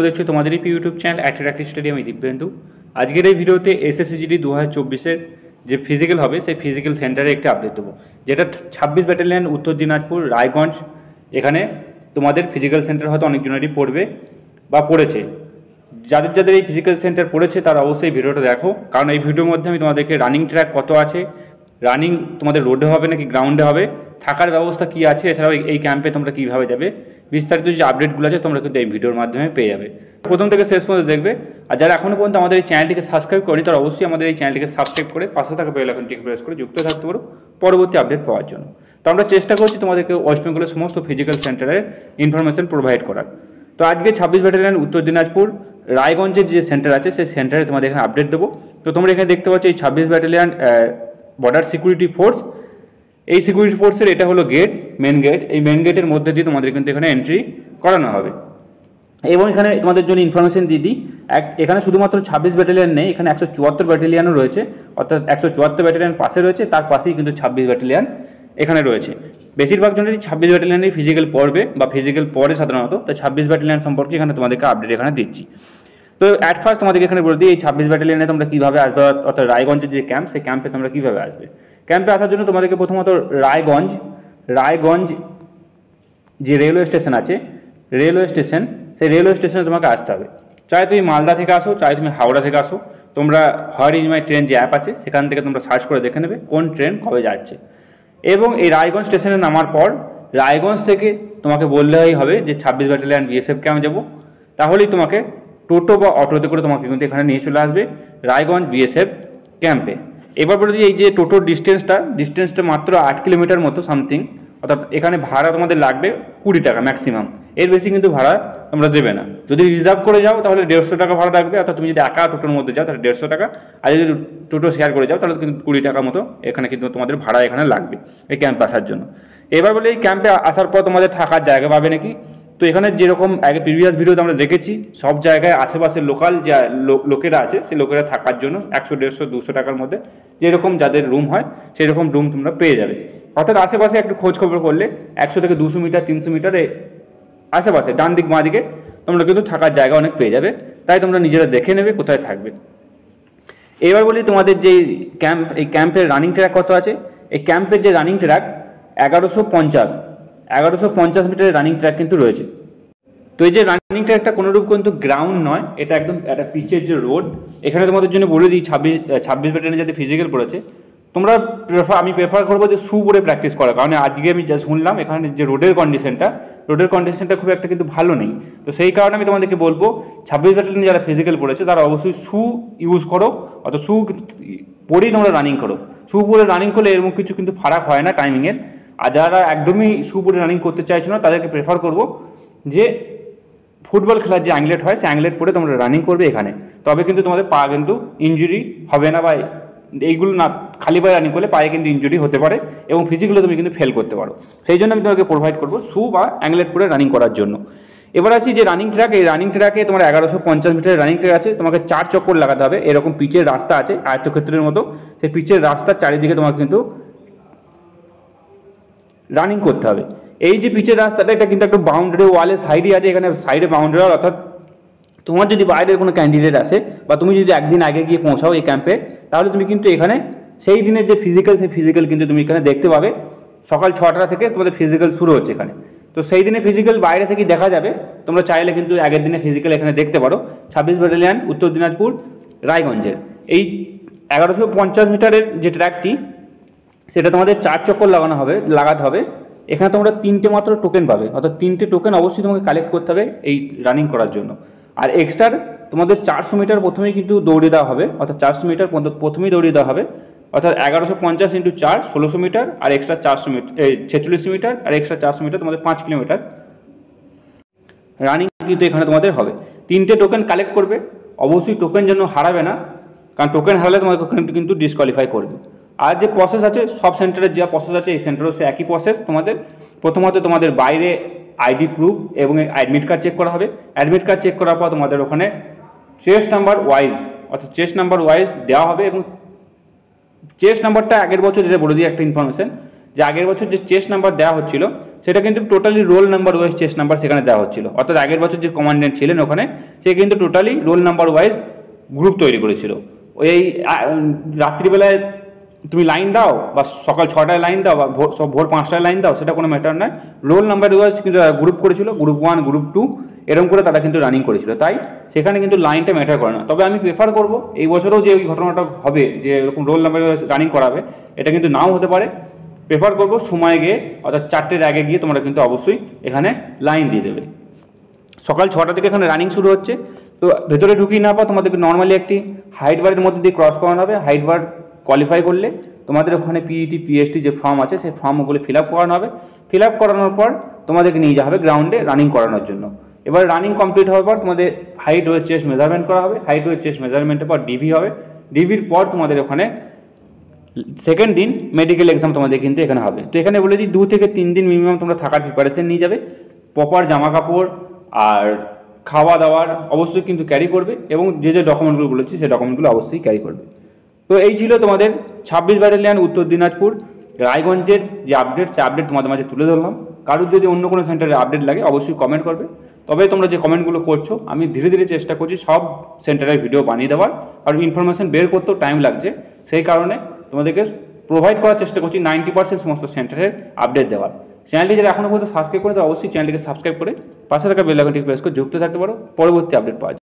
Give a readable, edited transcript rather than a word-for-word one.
তোমরা দেখছো তোমাদের এই ইউটিউব চ্যানেল অ্যাট্রাক্টিভ স্টাডি। আমি দিব্যেন্দু। আজকের এই ভিডিওতে এসএসসিজিডি 2024-এর যে ফিজিক্যাল হবে সেই ফিজিক্যাল সেন্টারে একটি আপডেট দেবো, যেটা 26 ব্যাটালিয়ন উত্তর দিনাজপুর রায়গঞ্জ। এখানে তোমাদের ফিজিক্যাল সেন্টার হয়তো অনেকজনেরই পড়বে বা পড়েছে। যাদের যাদের এই ফিজিক্যাল সেন্টার পড়েছে তারা অবশ্যই ভিডিওটা দেখো, কারণ এই ভিডিওর মধ্যে আমি তোমাদেরকে রানিং ট্র্যাক কত আছে, রানিং তোমাদের রোডে হবে নাকি গ্রাউন্ডে হবে, থাকার ব্যবস্থা কী আছে, এছাড়াও এই ক্যাম্পে তোমরা কীভাবে যাবে, বিস্তারিত যে আপডেটগুলো আছে তোমরা কিন্তু এই ভিডিওর মাধ্যমে পেয়ে যাবে। প্রথম থেকে শেষ পর্যন্ত দেখবে। আর যারা এখনও পর্যন্ত আমাদের এই চ্যানেলটিকে সাবস্ক্রাইব করেনি তারা অবশ্যই আমাদের এই চ্যানেলটিকে সাবস্ক্রাইব করে পাশে থাকা বেল আইকনটিকে প্রেস করে যুক্ত থাকতে পারো পরবর্তী আপডেট পাওয়ার জন্য। তো আমরা চেষ্টা করছি তোমাদেরকে ওয়েস্ট বেঙ্গলের সমস্ত ফিজিক্যাল সেন্টারের ইনফরমেশন প্রোভাইড করার। তো আজকে 26 ব্যাটালিয়ন উত্তর দিনাজপুর রায়গঞ্জের যে সেন্টার আছে সেই সেন্টারে তোমাদের এখানে আপডেট দেবো। তো তোমরা এখানে দেখতে পাচ্ছ এই 26 ব্যাটালিয়ন বর্ডার সিকিউরিটি ফোর্স। এই সিকিউরিটি ফোর্সের এটা হলো গেট, মেন গেট। এই মেন গেটের মধ্যে দিয়ে তোমাদের কিন্তু এখানে এন্ট্রি করানো হবে। এবং এখানে তোমাদের জন্য ইনফরমেশন দিয়ে দিই, এখানে শুধুমাত্র 26 ব্যাটালিয়ন নেই, এখানে 174 ব্যাটালিয়নও রয়েছে। অর্থাৎ 174 ব্যাটালিয়ন পাশে রয়েছে, তার পাশেই কিন্তু 26 ব্যাটালিয়ন এখানে রয়েছে। বেশিরভাগ জনেরই 26 ব্যাটালিয়নেই ফিজিক্যাল পড়বে বা ফিজিক্যাল পড়ে সাধারণত। তো 26 ব্যাটালিয়ন সম্পর্কে এখানে তোমাদেরকে আপডেট এখানে দিচ্ছি। তো অ্যাট ফার্স্ট তোমাদেরকে এখানে বলে দিই এই 26 ব্যাটালিয়নে তোমরা কীভাবে আসবে, অর্থাৎ রায়গঞ্জের যে ক্যাম্প সেই ক্যাম্পে তোমরা কীভাবে আসবে। ক্যাম্পে আসার জন্য তোমাদেরকে প্রথমত রায়গঞ্জ যে রেলওয়ে স্টেশন আছে, রেলওয়ে স্টেশন, সেই রেলওয়ে স্টেশনে তোমাকে আসতে হবে। চাই তুমি মালদা থেকে আসো, চাই তুমি হাওড়া থেকে আসো, তোমরা হোয়ার ইজ মাই ট্রেন যে অ্যাপ আছে সেখান থেকে তোমরা সার্চ করে দেখে নেবে কোন ট্রেন কবে যাচ্ছে। এবং এই রায়গঞ্জ স্টেশনে নামার পর রায়গঞ্জ থেকে তোমাকে বললেই হবে যে 26 ব্যাটালিয়ন বিএসএফ ক্যাম্প যাবো, তাহলেই তোমাকে টোটো বা অটোতে করে তোমাকে কিন্তু এখানে নিয়ে চলে আসবে রায়গঞ্জ বিএসএফ ক্যাম্পে। এবার বলে দিই এই যে টোটোর ডিস্টেন্সটা মাত্র 8 কিলোমিটার মতো সামথিং। অর্থাৎ এখানে ভাড়া তোমাদের লাগবে 20 টাকা ম্যাক্সিমাম, এর বেশি কিন্তু ভাড়া তোমরা দেবে না। যদি রিজার্ভ করে যাও তাহলে 150 টাকা ভাড়া লাগবে, অর্থাৎ তুমি যদি একা টোটোর মধ্যে যাও তাহলে 150 টাকা, আর যদি টোটো শেয়ার করে যাও তাহলে কিন্তু 20 টাকা মতো এখানে কিন্তু তোমাদের ভাড়া এখানে লাগবে এই ক্যাম্পে আসার জন্য। এবার বলে এই ক্যাম্পে আসার পর তোমাদের থাকার জায়গা পাবে নাকি। তো এখানে যেরকম আগে প্রিভিয়াস ভিডিওতে আমরা দেখেছি, সব জায়গায় আশেপাশের লোকাল যে লোকেরা আছে সেই লোকেরা থাকার জন্য 100, 150, 200 টাকার মধ্যে যেরকম যাদের রুম হয় সেই রকম রুম তোমরা পেয়ে যাবে। অর্থাৎ আশেপাশে একটু খোঁজ খবর করলে 100 থেকে 200 মিটার 300 মিটারে আশেপাশে ডান দিক বাঁ দিকে তোমরা কিন্তু থাকার জায়গা অনেক পেয়ে যাবে। তাই তোমরা নিজেরা দেখে নেবে কোথায় থাকবে। এবার বলি তোমাদের যে ক্যাম্প, এই ক্যাম্পের রানিং ট্র্যাক কত আছে। এই ক্যাম্পের যে রানিং ট্র্যাক 1150 মিটারের রানিং ট্র্যাক কিন্তু রয়েছে। তো এই যে রানিং ট্র্যাকটা কোনোরূপ কিন্তু গ্রাউন্ড নয়, এটা একদম একটা পিচের যে রোড। এখানে তোমাদের জন্য বলে দিই 26 ব্যাটালিয়নে যাতে ফিজিক্যাল পড়েছে তোমরা আমি প্রেফার করবো যে শু পরে প্র্যাকটিস করা, কারণ আজকে আমি যা শুনলাম এখানে যে রোডের কন্ডিশনটা খুব একটা কিন্তু ভালো নেই। তো সেই কারণে আমি তোমাদেরকে বলবো 26 ব্যাটালিয়নে যারা ফিজিক্যাল পড়েছে তারা অবশ্যই শু ইউজ করো, অর্থাৎ শু পরেই তোমরা রানিং করো। শু পরে রানিং করলে এর মুখ কিছু কিন্তু ফারাক হয় না টাইমিংয়ের। আর যারা একদমই শু পরে রানিং করতে চাইছো না তাদেরকে প্রেফার করবো যে ফুটবল খেলার যে অ্যাংলেট হয় সেই অ্যাংলেট পরে তোমরা রানিং করবে এখানে, তবে কিন্তু তোমাদের পা কিন্তু ইনজুরি হবে না, বা এইগুলো না খালি পায়ে রানিং করলে পায়ে কিন্তু ইনজুরি হতে পারে এবং ফিজিক্যালি তুমি কিন্তু ফেল করতে পারো। সেই জন্য আমি তোমাকে প্রোভাইড করবো শু বা অ্যাংলেট পরে রানিং করার জন্য। এবার আসি যে রানিং ট্র্যাক, এই রানিং ট্র্যাকে তোমার 1150 মিটারের রানিং ট্র্যাক আছে। তোমাকে 4 চক্কর লাগাতে হবে। এরকম পিচের রাস্তা আছে আয়তক্ষেত্রের মতো, সেই পিচের রাস্তার চারিদিকে তোমাকে কিন্তু রানিং করতে হবে। এই যে পিচের রাস্তাটা এটা কিন্তু একটা বাউন্ডারি ওয়ালের সাইডে আছে, এখানে সাইডে বাউন্ডারি ওয়াল। অর্থাৎ তোমার যদি বাইরের কোনো ক্যান্ডিডেট আসে বা তুমি যদি একদিন আগে গিয়ে পৌঁছাও এই ক্যাম্পে, তাহলে তুমি কিন্তু এখানে সেই দিনের যে ফিজিক্যাল সেই ফিজিক্যাল কিন্তু তুমি এখানে দেখতে পাবে। সকাল 6টা থেকে তোমাদের ফিজিক্যাল শুরু হচ্ছে এখানে। তো সেই দিনে ফিজিক্যাল বাইরে থেকেই দেখা যাবে, তোমরা চাইলে কিন্তু আগের দিনে ফিজিক্যাল এখানে দেখতে পারো। 26 ব্যাটালিয়ন উত্তর দিনাজপুর রায়গঞ্জের এই 1150 মিটারের যে ট্র্যাকটি সেটা তোমাদের 4 চক্কর লাগাতে হবে। এখানে তোমরা 3টে মাত্র টোকেন পাবে, অর্থাৎ 3টে টোকেন অবশ্যই তোমাকে কালেক্ট করতে হবে এই রানিং করার জন্য। আর এক্সট্রা তোমাদের 400 মিটার প্রথমেই কিন্তু দৌড়ে দেওয়া হবে, অর্থাৎ 400 মিটার প্রথমেই দৌড়িয়ে দেওয়া হবে। অর্থাৎ 1150 × 4 1600 মিটার, আর এক্সট্রা 400 মিটার 46 মিটার, আর এক্সট্রা 400 মিটার তোমাদের 5 কিলোমিটার রানিং কিন্তু এখানে তোমাদের হবে। 3টে টোকেন কালেক্ট করবে, অবশ্যই টোকেন যেন হারাবে না, কারণ টোকেন হারালে তোমাকে কিন্তু ডিসকোয়ালিফাই করবে। আর যে প্রসেস আছে সব সেন্টারের যা প্রসেস আছে এই সেন্টারেও সে একই প্রসেস। তোমাদের প্রথমত তোমাদের বাইরে আইডি প্রুফ এবং অ্যাডমিট কার্ড চেক করা হবে। অ্যাডমিট কার্ড চেক করার পর তোমাদের ওখানে চেস্ট নাম্বার ওয়াইজ দেওয়া হবে। এবং চেস্ট নাম্বারটা আগের বছর, যেটা বলে দিই একটা ইনফরমেশন, যে আগের বছর যে চেস্ট নাম্বার দেওয়া হচ্ছিল সেটা কিন্তু totally roll number wise chest number সেখানে দেওয়া হচ্ছিল। অর্থাৎ আগের বছর যে কমান্ডেন্ট ছিলেন ওখানে, সে কিন্তু totally roll number wise group তৈরি করেছিল। ওই রাত্রিবেলায় তুমি লাইন দাও বা সকাল 6টায় লাইন দাও বা ভোর 5টায় লাইন দাও, সেটা কোনো ম্যাটার নয়। রোল নাম্বার ওয়াইজ কিন্তু গ্রুপ করেছিল, গ্রুপ 1 গ্রুপ 2 এরকম করে তারা কিন্তু রানিং করেছিল, তাই সেখানে কিন্তু লাইনটা ম্যাটার করে না। তবে আমি প্রেফার করব এই বছরও যে ওই ঘটনাটা হবে যে এরকম রোল নাম্বার রানিং করাবে, এটা কিন্তু নাও হতে পারে। প্রেফার করবো সময় গিয়ে, অর্থাৎ 4টের আগে গিয়ে তোমরা কিন্তু অবশ্যই এখানে লাইন দিয়ে দেবে। সকাল 6টা থেকে এখানে রানিং শুরু হচ্ছে। তো ভেতরে ঢুকিয়ে না পাও, তোমাদেরকে নর্মালি একটি হাইট বারের মধ্যে দিয়ে ক্রস করানো হবে। হাইট বার কোয়ালিফাই করলে তোমাদের ওখানে পিইটি পিএসটি যে ফর্ম আছে সেই ফর্মগুলো ফিল আপ করানো হবে। ফিল আপ করানোর পর তোমাদেরকে নিয়ে যাওয়া হবে গ্রাউন্ডে রানিং করানোর জন্য। এবার রানিং কমপ্লিট হওয়ার পর তোমাদের হাইট ওয়েট চেস্ট মেজারমেন্ট করা হবে। হাইট ওয়েট চেস্ট মেজারমেন্টের পর ডিভি হবে। ডিভির পর তোমাদের ওখানে সেকেন্ড দিন মেডিকেল এক্সাম তোমাদের কিন্তু এখানে হবে। তো এখানে বলে দিই 2 থেকে 3 দিন মিনিমাম তোমরা থাকার প্রিপারেশন নিয়ে যাবে। প্রপার জামা কাপড় আর খাওয়া দাওয়ার অবশ্যই কিন্তু ক্যারি করবে, এবং যে যে ডকুমেন্টগুলো বলেছি সেই ডকুমেন্টগুলো অবশ্যই ক্যারি করবে। তো এই ছিল তোমাদের 26 ব্যাটালিয়ন উত্তর দিনাজপুর রায়গঞ্জের যে আপডেট, সে আপডেট তোমাদের মাঝে তুলে ধরলাম। কারোর যদি অন্য কোনো সেন্টারে আপডেট লাগে অবশ্যই কমেন্ট করবে। তবে তোমরা যে কমেন্টগুলো করছো আমি ধীরে ধীরে চেষ্টা করছি সব সেন্টারের ভিডিও বানিয়ে দেওয়ার, আর ইনফরমেশন বের করতেও টাইম লাগছে, সেই কারণে তোমাদেরকে প্রোভাইড করার চেষ্টা করছি 90% সমস্ত সেন্টারের আপডেট দেওয়ার। চ্যানেলটি যারা এখনও পর্যন্ত সাবস্ক্রাইব করে, তো অবশ্যই চ্যানেলটিকে সাবস্ক্রাইব করে পাশে থাকা বেল আইকনটি প্রেস করে যুক্ত থাকতে পারো পরবর্তী আপডেট পাওয়ার জন্য।